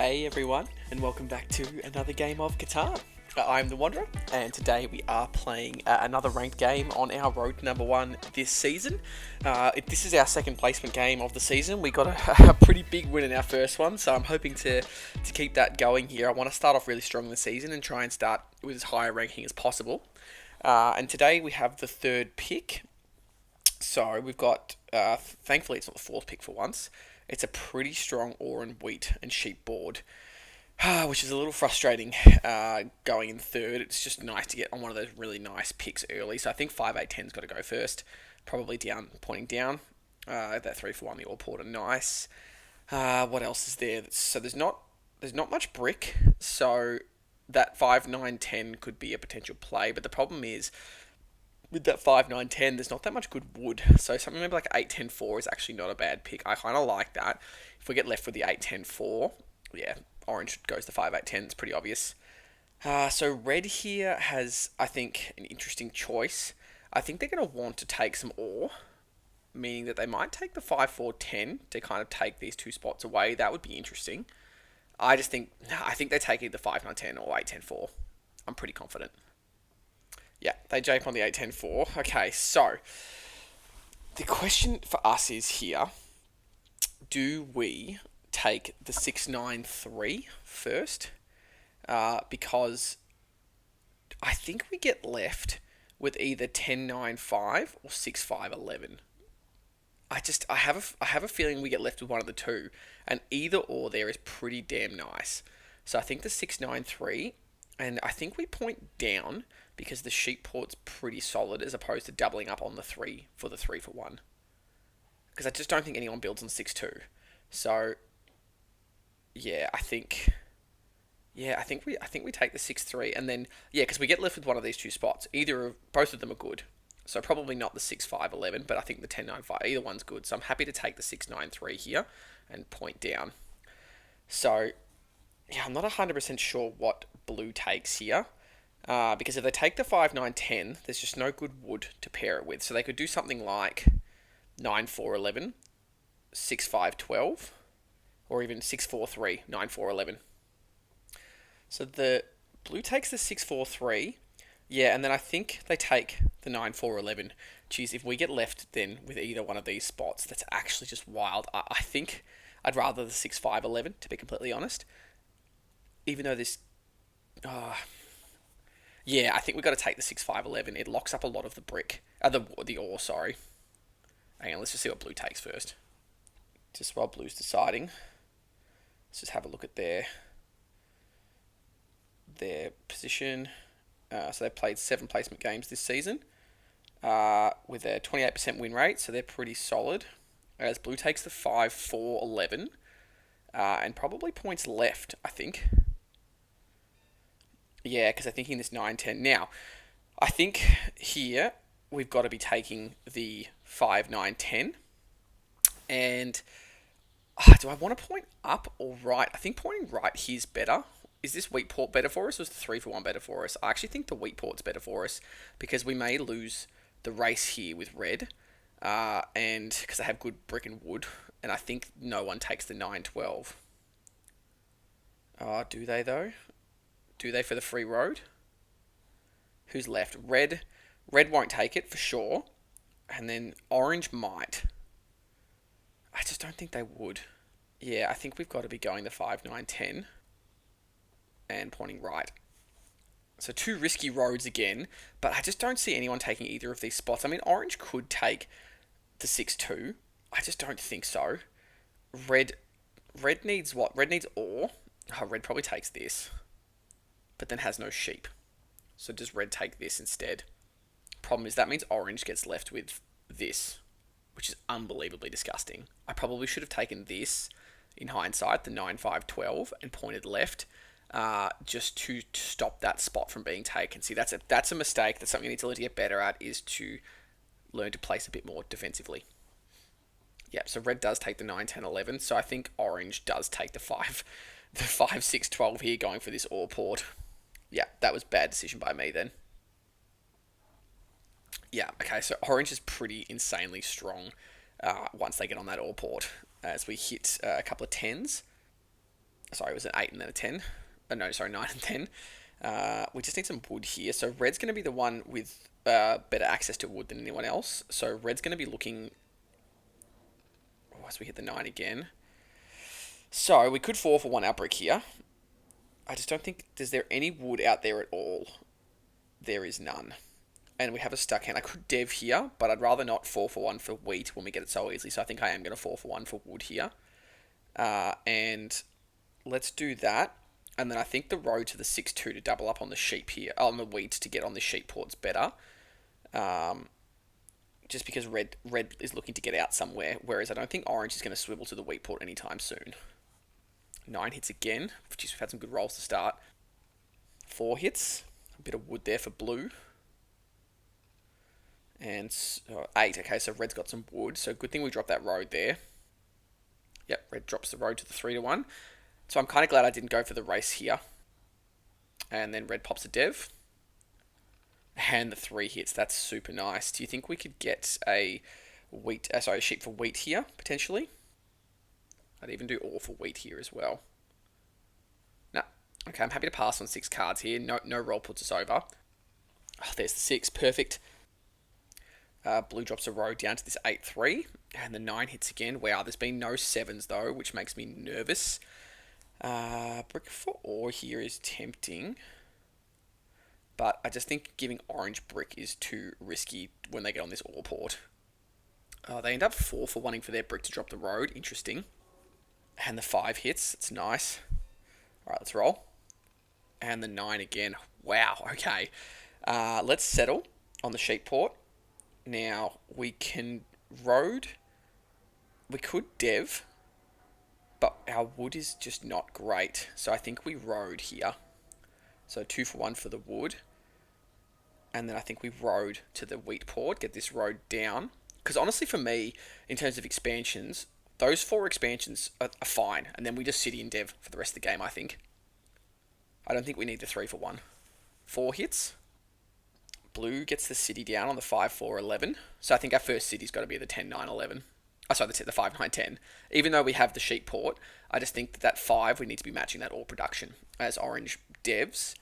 Hey everyone, and welcome back to another game of Catan. I'm the Wanderer, and today we are playing another ranked game on our road to number one this season. This is our second placement game of the season. We got a pretty big win in our first one, so I'm hoping to keep that going here. I want to start off really strong in the season and try and start with as high a ranking as possible. And today we have the third pick. So we've got, thankfully it's not the fourth pick for once. It's a pretty strong ore and wheat and sheep board, which is a little frustrating going in third. It's just nice to get on one of those really nice picks early. So I think 5, 8, 10's got to go first. Probably down, pointing down. That 3 for 1, the ore port are nice. What else is there? So there's not much brick. So that 5, 9, 10 could be a potential play. But the problem is, with that 5, 9, 10, there's not that much good wood. So something maybe like 8, 10, 4 is actually not a bad pick. I kind of like that. If we get left with the 8, 10, 4, yeah, orange goes to 5, 8, 10. It's pretty obvious. So red here has, I think, an interesting choice. I think they're going to want to take some ore, meaning that they might take the 5, 4, 10 to kind of take these two spots away. That would be interesting. I think they take either 5, 9, 10 or 8, 10, 4. I'm pretty confident. Yeah, they jape on the 8, 10, 4. Okay, so the question for us is here, do we take the 6, 9, 3 first? Because I think we get left with either 10, 9, 5 or 6, 5, 11. I have a feeling we get left with one of the two, and either or there is pretty damn nice. So I think the 6, 9, 3, and I think we point down because the sheep port's pretty solid as opposed to doubling up on the 3 for the 3 for 1. Because I just don't think anyone builds on 6, 2. So yeah, I think we take the 6, 3, and then because we get left with one of these two spots. Both of them are good. So probably not the 6, 5, 11, but I think the 10, 9, 5, either one's good. So I'm happy to take the 6, 9, 3 here and point down. So yeah, I'm not 100% sure what blue takes here. Because if they take the 5, 9, 10, there's just no good wood to pair it with. So they could do something like 9, 4, 11, 6, 5, 12, or even 6, 4, 3, 9, 4, 11. So the blue takes the 6, 4, 3. Yeah, and then I think they take the 9, 4, 11. Geez, if we get left then with either one of these spots, that's actually just wild. I think I'd rather the 6, 5, 11, to be completely honest. Even though this... yeah, I think we've got to take the 6, 5, 11. It locks up a lot of the brick. The ore, sorry. Hang on, let's just see what blue takes first. Just while blue's deciding. Let's just have a look at their position. So they played 7 placement games this season with a 28% win rate, so they're pretty solid. As blue takes the 5, 4, 11, and probably points left, I think. Yeah, because they're thinking this 9, 10. Now, I think here we've got to be taking the 5, 9, 10. And do I want to point up or right? I think pointing right here's better. Is this wheat port better for us, or is the 3 for 1 better for us? I actually think the wheat port's better for us because we may lose the race here with red, and because they have good brick and wood, and I think no one takes the 9, 12. Do they though? Do they for the free road? Who's left? Red won't take it for sure, and then orange might. I just don't think they would. Yeah, I think we've got to be going the 5, 9, 10. And pointing right. So 2 risky roads again, but I just don't see anyone taking either of these spots. I mean, orange could take the 6, 2. I just don't think so. Red needs what? Red needs ore. Oh, red probably takes this, but then has no sheep. So does red take this instead? Problem is that means orange gets left with this, which is unbelievably disgusting. I probably should have taken this in hindsight, the 9, 5, 12, and pointed left. Just to stop that spot from being taken. See, that's a mistake. That's something you need to learn to get better at, is to learn to place a bit more defensively. Yeah, so red does take the 9, 10, 11. So I think orange does take the 5, 6, 12 here, going for this ore port. Yeah, that was bad decision by me then. Yeah, okay, so orange is pretty insanely strong once they get on that ore port, as we hit a couple of 10s. Sorry, it was an 8 and then a 10. Oh, no, sorry, 9 and 10. We just need some wood here. So red's going to be the one with better access to wood than anyone else. So red's going to be looking... Oh, as we hit the 9 again. So we could 4 for 1 our brick here. I just don't think... Is there any wood out there at all? There is none. And we have a stuck hand. I could dev here, but I'd rather not 4 for 1 for wheat when we get it so easily. So I think I am going to 4 for 1 for wood here. And let's do that. And then I think the road to the 6-2 to double up on the sheep here, on the wheat to get on the sheep port's better. Just because red is looking to get out somewhere, whereas I don't think orange is going to swivel to the wheat port anytime soon. 9 hits again. Jeez, we've had some good rolls to start. 4 hits. A bit of wood there for blue. And 8. Okay, so red's got some wood. So good thing we dropped that road there. Yep, red drops the road to the 3 to 1. So I'm kind of glad I didn't go for the race here. And then red pops a dev. And the 3 hits. That's super nice. Do you think we could get a sheep for wheat here, potentially? I'd even do all for wheat here as well. No. Okay, I'm happy to pass on 6 cards here. No roll puts us over. Oh, there's the 6. Perfect. Blue drops a road down to this 8-3. And the 9 hits again. Wow, there's been no 7s though, which makes me nervous. Brick for ore here is tempting. But I just think giving orange brick is too risky when they get on this ore port. They end up 4 for wanting for their brick to drop the road. Interesting. And the 5 hits. It's nice. Alright, let's roll. And the 9 again. Wow, okay. Let's settle on the sheep port. Now, we can road. We could dev. But our wood is just not great. So I think we road here. So 2 for 1 for the wood. And then I think we road to the wheat port. Get this road down. Because honestly for me, in terms of expansions, those 4 expansions are fine. And then we just city and dev for the rest of the game, I think. I don't think we need the 3 for 1. 4 hits. Blue gets the city down on the 5-4-11. So I think our first city's got to be the 10-9-11. Oh, sorry, the 5-9-10. Even though we have the sheep port, I just think that 5, we need to be matching that all production. As orange devs,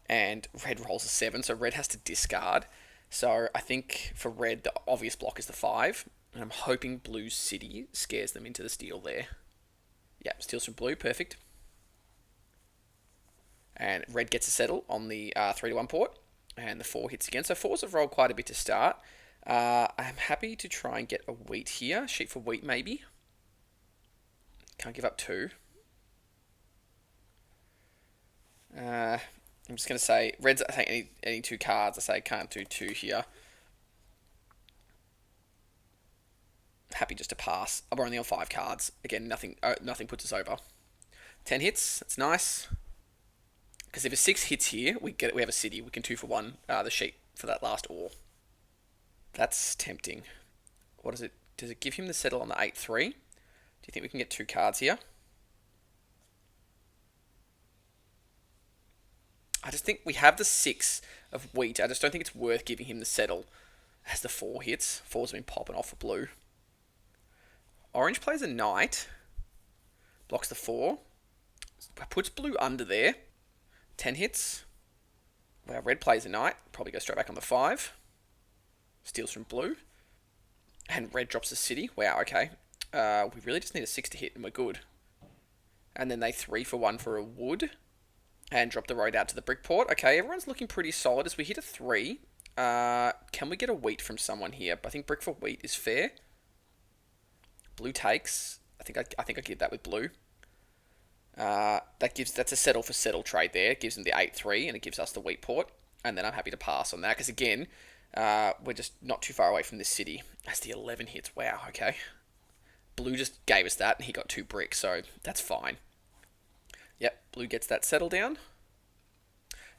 and red rolls a 7, so red has to discard. So I think for red, the obvious block is the 5. And I'm hoping blue's city scares them into the steal there. Yeah, steals from blue, perfect. And red gets a settle on the 3 to 1 port. And the 4 hits again. So 4s have rolled quite a bit to start. I'm happy to try and get a wheat here. Sheep for wheat, maybe. Can't give up 2. I'm just going to say, red's, I think any 2 cards. I say can't do 2 here. Happy just to pass. I'm only on 5 cards. Again, nothing puts us over. 10 hits. That's nice. Because if a 6 hits here, we have a city. We can 2 for 1 the sheep for that last ore. That's tempting. What is it? Does it give him the settle on the 8-3? Do you think we can get 2 cards here? I just think we have the 6 of wheat. I just don't think it's worth giving him the settle as the 4 hits. 4's been popping off for blue. Orange plays a knight. Blocks the 4. Puts blue under there. 10 hits. Well, red plays a knight. Probably go straight back on the 5. Steals from blue. And red drops the city. Wow, okay. We really just need a 6 to hit and we're good. And then they 3 for 1 for a wood. And drop the road out to the brick port. Okay, everyone's looking pretty solid as we hit a 3. Can we get a wheat from someone here? I think brick for wheat is fair. Blue takes. I think I get that with blue. That's a settle for settle trade there. It gives them the 8-3 and it gives us the wheat port. And then I'm happy to pass on that because again, we're just not too far away from this city. That's the 11 hits. Wow, okay. Blue just gave us that and he got 2 bricks, so that's fine. Yep, blue gets that settle down.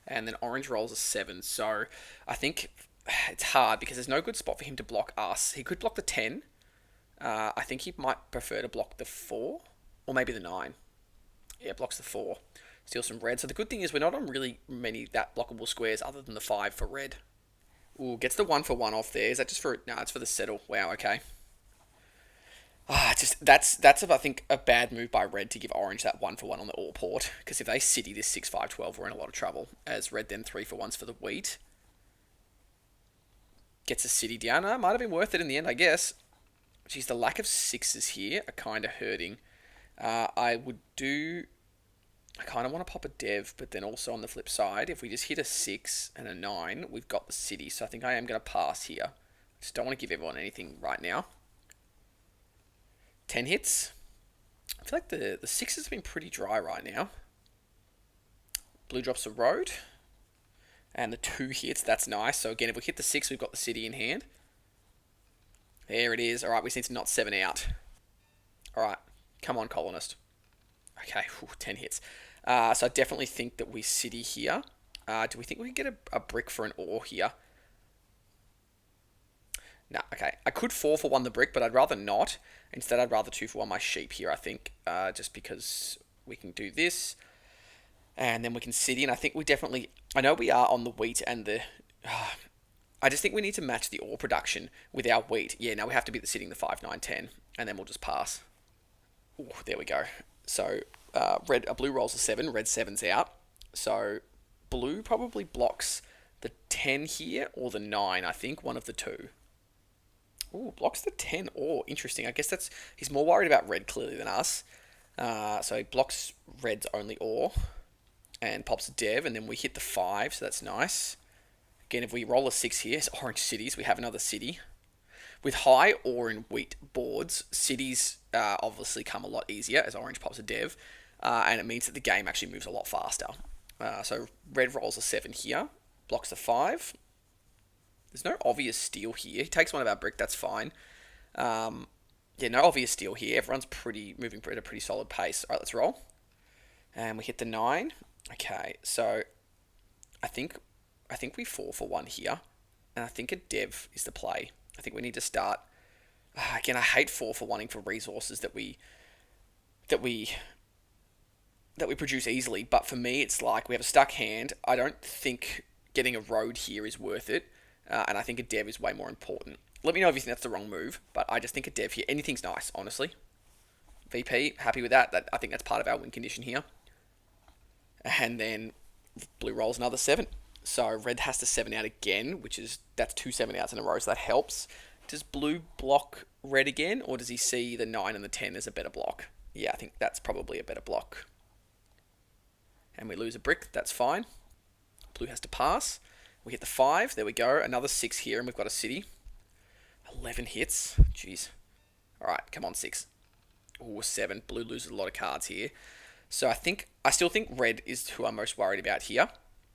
And then orange rolls a 7. So I think it's hard because there's no good spot for him to block us. He could block the 10. I think he might prefer to block the 4 or maybe the 9. Yeah, blocks the 4. Steals some red. So the good thing is we're not on really many that blockable squares other than the 5 for red. Ooh, gets the 1 for 1 off there. Is that just for... No, it's for the settle. Wow, okay. Just that's I think a bad move by red to give orange that 1 for 1 on the ore port, because if they city this 6-5-12, we're in a lot of trouble. As red then 3 for 1s for the wheat gets a city down. Might have been worth it in the end, I guess. Geez, the lack of sixes here are kind of hurting. I would do. I kind of want to pop a dev, but then also on the flip side, if we just hit a 6 and a 9, we've got the city. So I think I am going to pass here. Just don't want to give everyone anything right now. 10 hits. I feel like the sixes have been pretty dry right now. Blue drops the road. And the 2 hits, that's nice. So again, if we hit the 6, we've got the city in hand. There it is. All right, we just need to not 7 out. All right, come on, colonist. Okay, 10 hits. So I definitely think that we city here. Do we think we can get a brick for an ore here? No, okay. I could 4 for 1 the brick, but I'd rather not. Instead, I'd rather 2 for 1 my sheep here, I think. Just because we can do this. And then we can city. And I think we definitely... I know we are on the wheat and the... I just think we need to match the ore production with our wheat. Yeah, now we have to be sitting the 5, 9, 10. And then we'll just pass. Ooh, there we go. So, blue rolls a 7. Red 7's out. So, blue probably blocks the 10 here or the 9, I think. One of the two. Ooh, blocks the 10 ore. Interesting. I guess that's... He's more worried about red clearly than us. So, he blocks red's only ore. And pops a dev. And then we hit the 5, so that's nice. Again, if we roll a 6 here, it's orange cities. We have another city. With high ore and wheat boards, cities obviously come a lot easier as orange pops a dev. And it means that the game actually moves a lot faster. So red rolls a 7 here. Blocks the 5. There's no obvious steal here. He takes one of our brick, that's fine. Yeah, no obvious steal here. Everyone's moving at a pretty solid pace. Alright, let's roll. And we hit the 9. Okay, so I think we 4 for 1 here. And I think a dev is the play. I think we need to start... Again, I hate 4 for 1ing for resources that we produce easily. But for me, it's like we have a stuck hand. I don't think getting a road here is worth it. And I think a dev is way more important. Let me know if you think that's the wrong move. But I just think a dev here... Anything's nice, honestly. VP, happy with that. I think that's part of our win condition here. And then blue rolls another 7. So red has to 7 out again, that's 2 7-outs in a row, so that helps. Does blue block red again, or does he see the 9 and the 10 as a better block? Yeah, I think that's probably a better block. And we lose a brick, that's fine. Blue has to pass. We hit the 5, there we go. Another 6 here, and we've got a city. 11 hits, jeez. Alright, come on, 6. Ooh, 7. Blue loses a lot of cards here. So I still think red is who I'm most worried about here.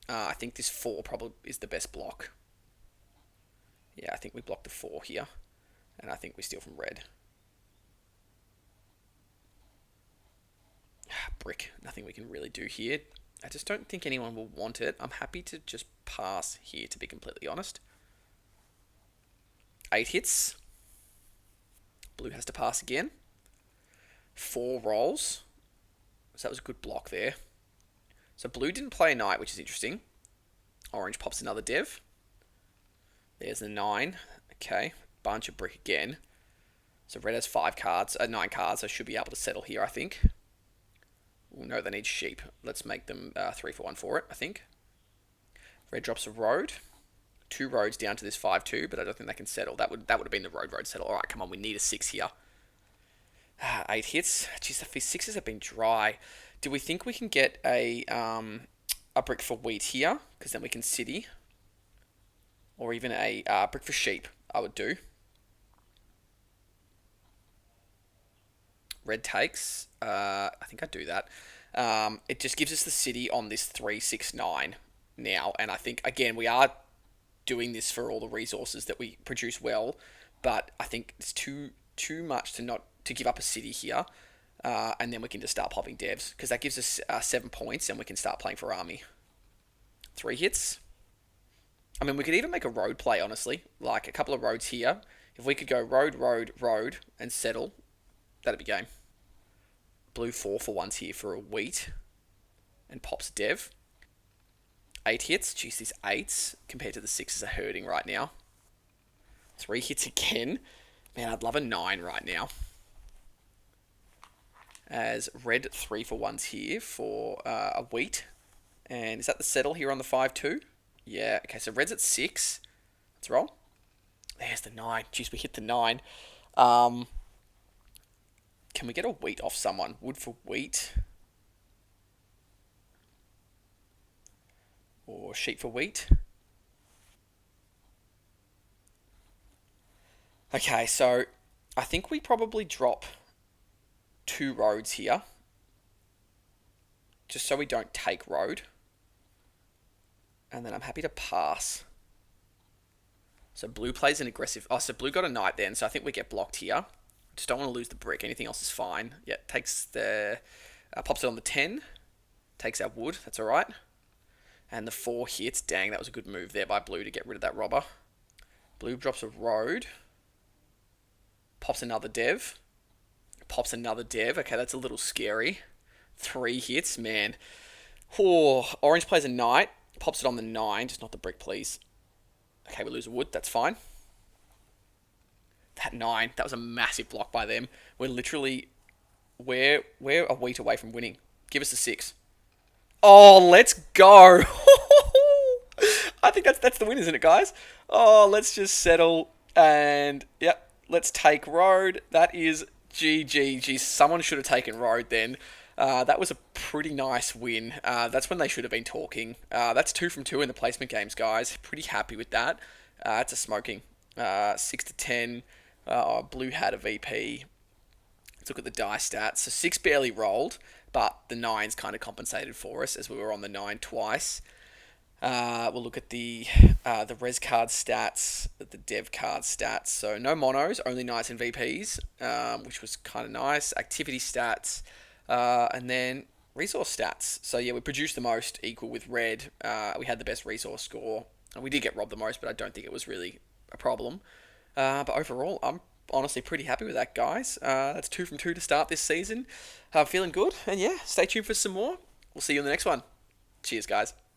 I think this 4 probably is the best block. Yeah, I think we block the 4 here. And I think we steal from red. Brick. Nothing we can really do here. I just don't think anyone will want it. I'm happy to just pass here, to be completely honest. 8 hits. Blue has to pass again. 4 rolls. So that was a good block there. So blue didn't play a knight, which is interesting. Orange pops another dev. There's the 9. Okay, bunch of brick again. So red has 9 cards, so should be able to settle here, I think. Ooh, no, they need sheep. Let's make them 3 for 1 for it, I think. Red drops a road. 2 roads down to this 5-2, but I don't think they can settle. That would have been the road settle. All right, come on, we need a 6 here. 8 hits. Jeez, the 6s have been dry. Do we think we can get a brick for wheat here? Because then we can city. Or even a brick for sheep, I would do. Red takes. I think I'd do that. It just gives us the city on this 3, 6, 9 now. And I think, again, we are doing this for all the resources that we produce well. But I think it's too much to give up a city here. And then we can just start popping devs. Because that gives us 7 points and we can start playing for army. 3 hits. I mean, we could even make a road play, honestly. Like a couple of roads here. If we could go road, road, road and settle, that'd be game. Blue 4 for 1s here for a wheat. And pops dev. 8 hits. Jeez, these 8s compared to the 6s are hurting right now. 3 hits again. Man, I'd love a 9 right now. as red 3-for-1s here for a wheat. And is that the settle here on the 5-2? Yeah, okay, so red's at 6. Let's roll. There's the 9. Jeez, we hit the 9. Um, can we get a wheat off someone? Wood for wheat. Or sheep for wheat. Okay, so I think we probably drop 2 roads here. Just so we don't take road. And then I'm happy to pass. So blue plays an aggressive... Oh, so blue got a knight then, so I think we get blocked here. Just don't want to lose the brick. Anything else is fine. Yeah, takes the... pops it on the 10. Takes our wood. That's alright. And the 4 hits. Dang, that was a good move there by blue to get rid of that robber. Blue drops a road. Pops another dev. Pops another dev. Okay, that's a little scary. 3 hits, man. Oh, orange plays a knight. Pops it on the 9. Just not the brick, please. Okay, we lose a wood. That's fine. That 9. That was a massive block by them. We're literally... We're a wheat away from winning. Give us a 6. Oh, let's go. I think that's the win, isn't it, guys? Oh, let's just settle. And, yep, let's take road. That is GG. Geez, someone should have taken road then. That was a pretty nice win. That's when they should have been talking. That's 2 from 2 in the placement games, guys. Pretty happy with that. It's a smoking. 6 to 10. Blue had a VP. Let's look at the die stats. So 6 barely rolled, but the 9's kind of compensated for us as we were on the 9 twice. We'll look at the res card stats, the dev card stats. So no monos, only knights and VPs, which was kind of nice. Activity stats, and then resource stats. So yeah, we produced the most, equal with red. We had the best resource score. And we did get robbed the most, but I don't think it was really a problem. But overall, I'm honestly pretty happy with that, guys. That's 2 from 2 to start this season. Feeling good, and yeah, stay tuned for some more. We'll see you in the next one. Cheers, guys.